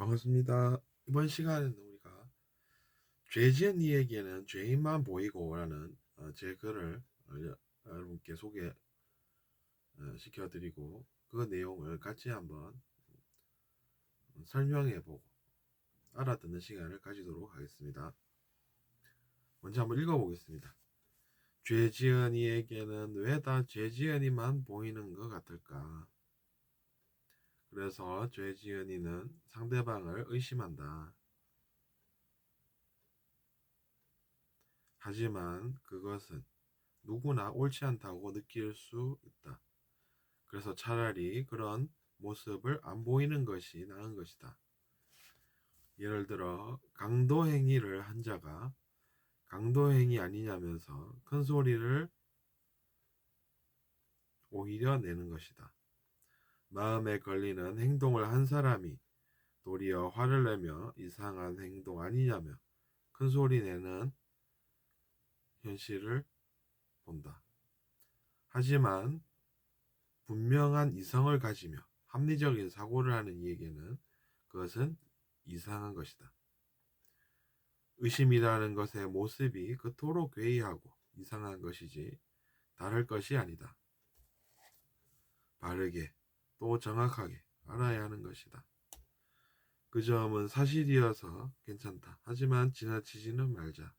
반갑습니다. 이번 시간에는 우리가 죄 지은 이에게는 죄인만 보이고라는 제 글을 여러분께 소개시켜드리고 그 내용을 같이 한번 설명해보고 알아듣는 시간을 가지도록 하겠습니다. 먼저 한번 읽어보겠습니다. 죄 지은 이에게는 왜 다 죄 지은 이만 보이는 것 같을까? 그래서 죄 지은 이는 상대방을 의심한다. 하지만 그것은 누구나 옳지 않다고 느낄 수 있다. 그래서 차라리 그런 모습을 안 보이는 것이 나은 것이다. 예를 들어 강도행위를 한 자가 강도행위 아니냐면서 큰 소리를 오히려 내는 것이다. 마음에 걸리는 행동을 한 사람이 도리어 화를 내며 이상한 행동 아니냐며 큰 소리 내는 현실을 본다. 하지만 분명한 이성을 가지며 합리적인 사고를 하는 이에게는 그것은 이상한 것이다. 의심이라는 것의 모습이 그토록 괴이하고 이상한 것이지 다를 것이 아니다. 바르게 또 정확하게 알아야 하는 것이다. 그 점은 사실이어서 괜찮다. 하지만 지나치지는 말자.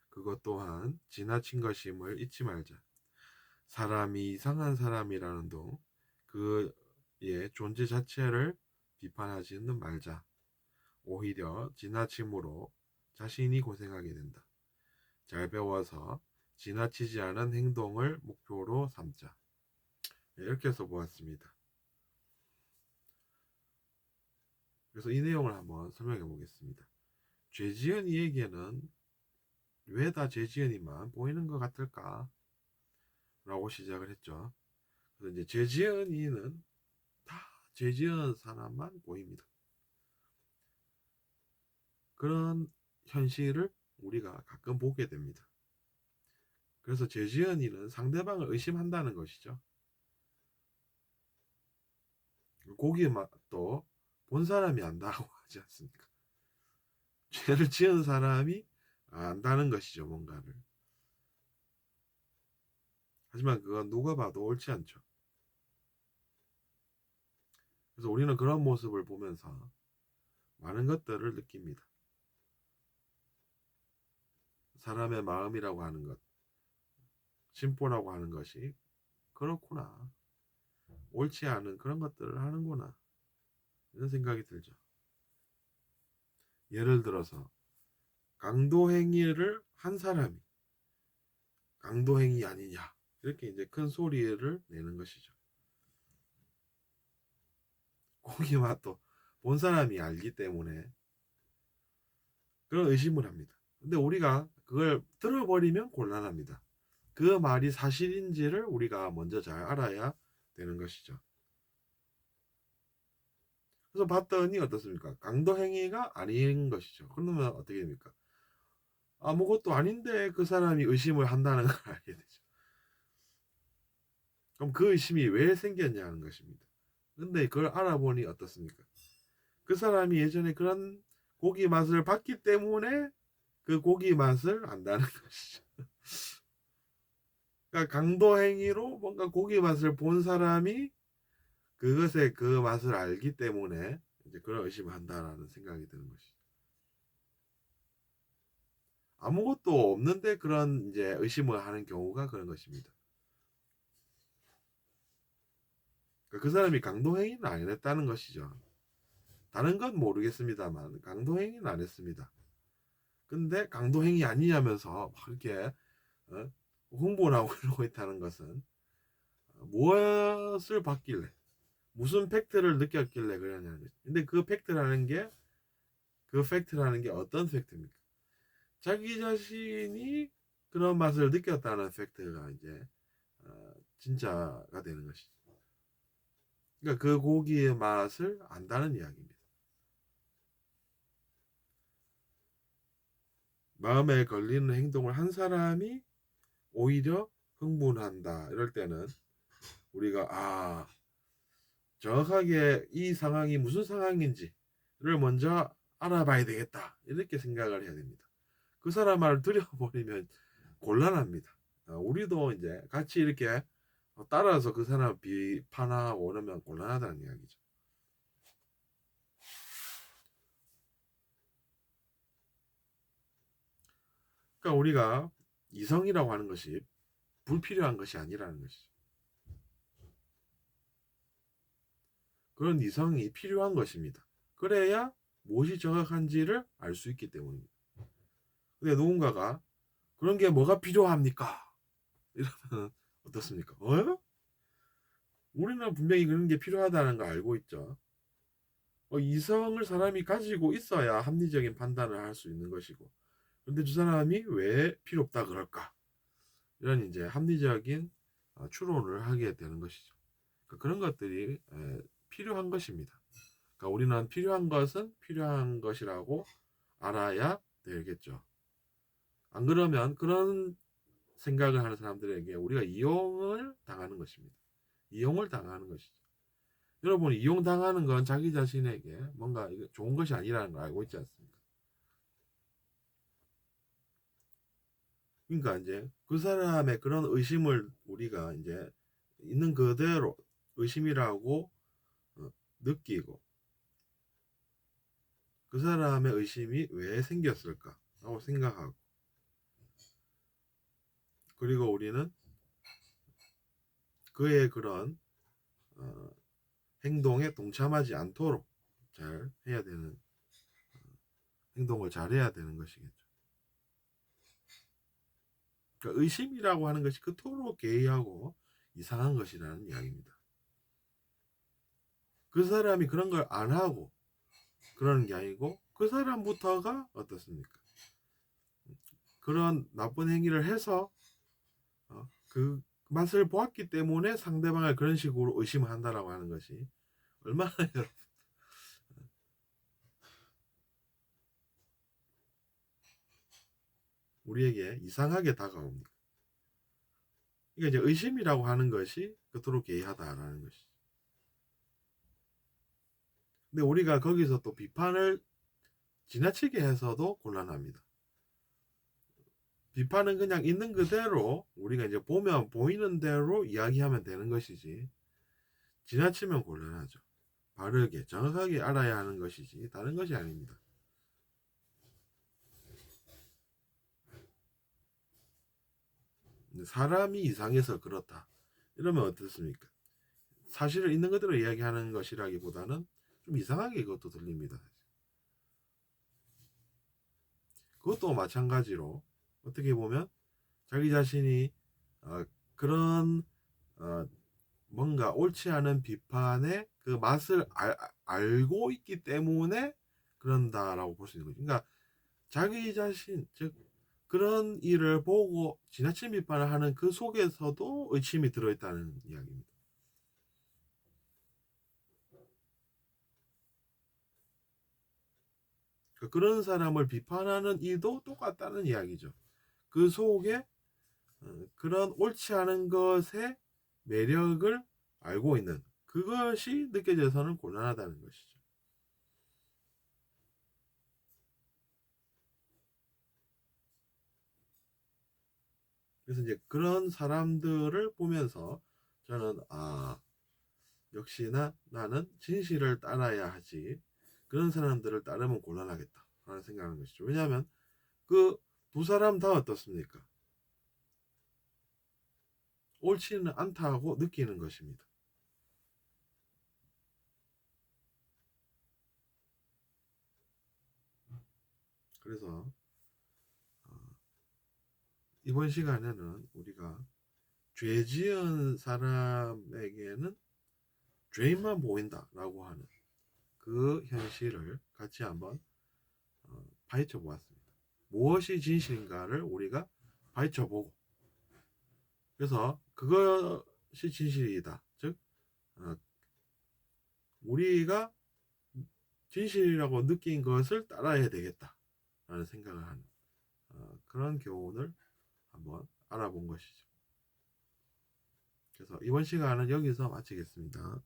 그것 또한 지나친 것임을 잊지 말자. 사람이 이상한 사람이라는 동 그의 존재 자체를 비판하지는 말자. 오히려 지나침으로 자신이 고생하게 된다. 잘 배워서 지나치지 않은 행동을 목표로 삼자. 이렇게 해서 보았습니다. 그래서 이 내용을 한번 설명해 보겠습니다. 죄 지은 이에게는 왜 다 죄 지은 이만 보이는 것 같을까? 라고 시작을 했죠. 그래서 이제 죄 지은 이는 다 죄 지은 사람만 보입니다. 그런 현실을 우리가 가끔 보게 됩니다. 그래서 죄 지은 이는 상대방을 의심한다는 것이죠. 고기 맛도 본 사람이 안다고 하지 않습니까? 죄를 지은 사람이 안다는 것이죠, 뭔가를. 하지만 그건 누가 봐도 옳지 않죠. 그래서 우리는 그런 모습을 보면서 많은 것들을 느낍니다. 사람의 마음이라고 하는 것, 심보라고 하는 것이 그렇구나. 옳지 않은 그런 것들을 하는구나. 이런 생각이 들죠. 예를 들어서 강도행위를 한 사람이 강도행위 아니냐. 이렇게 이제 큰 소리를 내는 것이죠. 고기 맛도 본 사람이 알기 때문에 그런 의심을 합니다. 근데 우리가 그걸 들어버리면 곤란합니다. 그 말이 사실인지를 우리가 먼저 잘 알아야 되는 것이죠. 그래서 봤더니 어떻습니까? 강도행위가 아닌 것이죠. 그러면 어떻게 됩니까? 아무것도 아닌데 그 사람이 의심을 한다는 걸 알게 되죠. 그럼 그 의심이 왜 생겼냐 하는 것입니다. 근데 그걸 알아보니 어떻습니까? 그 사람이 예전에 그런 고기 맛을 봤기 때문에 그 고기 맛을 안다는 것이죠. 그러니까 강도 행위로 뭔가 고기 맛을 본 사람이 그것의 그 맛을 알기 때문에 이제 그런 의심을 한다라는 생각이 드는 것이죠. 아무것도 없는데 그런 이제 의심을 하는 경우가 그런 것입니다. 그러니까 그 사람이 강도 행위는 안 했다는 것이죠. 다른 건 모르겠습니다만 강도 행위는 안 했습니다. 근데 강도 행위 아니냐면서 막 이렇게 어? 홍보를 하고 이러고 있다는 것은 무엇을 봤길래 무슨 팩트를 느꼈길래 그러냐는 거죠. 근데 그 팩트라는 게 어떤 팩트입니까? 자기 자신이 그런 맛을 느꼈다는 팩트가 이제 진짜가 되는 것이죠. 그러니까 그 고기의 맛을 안다는 이야기입니다. 마음에 걸리는 행동을 한 사람이 오히려 흥분한다. 이럴 때는 우리가 정확하게 이 상황이 무슨 상황인지 먼저 알아봐야 되겠다. 이렇게 생각을 해야 됩니다. 그 사람 말을 들여버리면 곤란합니다. 우리도 이제 같이 이렇게 따라서 그 사람 비판하고 그러면 곤란하다는 이야기죠. 그러니까 우리가 이성이라고 하는 것이 불필요한 것이 아니라는 것이죠. 그런 이성이 필요한 것입니다. 그래야 무엇이 정확한지를 알 수 있기 때문입니다. 근데 누군가가 그런 게 뭐가 필요합니까? 이러면 어떻습니까? 우리는 분명히 그런 게 필요하다는 걸 알고 있죠. 이성을 사람이 가지고 있어야 합리적인 판단을 할 수 있는 것이고, 그런데 두 사람이 왜 필요 없다 그럴까? 이런 이제 합리적인 추론을 하게 되는 것이죠. 그러니까 그런 것들이 필요한 것입니다. 그러니까 우리는 필요한 것은 필요한 것이라고 알아야 되겠죠. 안 그러면 그런 생각을 하는 사람들에게 우리가 이용을 당하는 것입니다. 이용을 당하는 것이죠. 여러분, 이용당하는 건 자기 자신에게 뭔가 좋은 것이 아니라는 걸 알고 있지 않습니까? 그러니까 이제 그 사람의 그런 의심을 우리가 이제 있는 그대로 의심이라고 느끼고, 그 사람의 의심이 왜 생겼을까라고 생각하고, 그리고 우리는 그의 그런 어, 행동에 동참하지 않도록 잘 해야 되는, 행동을 잘 해야 되는 것이겠죠. 그러니까 의심이라고 하는 것이 그토록 괴이하고 이상한 것이라는 이야기입니다. 그 사람이 그런 걸 안 하고 그러는 게 아니고 그 사람부터가 어떻습니까? 그런 나쁜 행위를 해서 그 맛을 보았기 때문에 상대방을 그런 식으로 의심한다라고 하는 것이 얼마나 우리에게 이상하게 다가옵니까? 그러니까 이제 의심이라고 하는 것이 그토록 괴이하다라는 것이. 근데 우리가 거기서 또 비판을 지나치게 해서도 곤란합니다. 비판은 그냥 있는 그대로 우리가 이제 보면 보이는 대로 이야기하면 되는 것이지, 지나치면 곤란하죠. 바르게 정확하게 알아야 하는 것이지 다른 것이 아닙니다. 사람이 이상해서 그렇다 이러면 어떻습니까? 사실을 있는 그대로 이야기하는 것이라기보다는 좀 이상하게 이것도 들립니다. 그것도 마찬가지로 어떻게 보면 자기 자신이 그런 뭔가 옳지 않은 비판의 그 맛을 알고 있기 때문에 그런다라고 볼 수 있는 거죠. 그러니까 자기 자신, 즉 그런 일을 보고 지나친 비판을 하는 그 속에서도 의심이 들어있다는 이야기입니다. 그러니까 그런 사람을 비판하는 이도 똑같다는 이야기죠. 그 속에 그런 옳지 않은 것의 매력을 알고 있는, 그것이 느껴져서는 곤란하다는 것이죠. 그래서 이제 그런 사람들을 보면서 저는 역시나 나는 진실을 따라야 하지 그런 사람들을 따르면 곤란하겠다 라는 생각하는 것이죠. 왜냐하면 그 두 사람 다 어떻습니까? 옳지는 않다고 느끼는 것입니다. 그래서 이번 시간에는 우리가 죄 지은 사람에게는 죄인만 보인다라고 하는 그 현실을 같이 한번 파헤쳐 보았습니다. 무엇이 진실인가를 우리가 파헤쳐 보고, 그래서 그것이 진실이다. 즉 우리가 진실이라고 느낀 것을 따라야 되겠다라는 생각을 하는 그런 교훈을 한번 알아본 것이죠. 그래서 이번 시간은 여기서 마치겠습니다.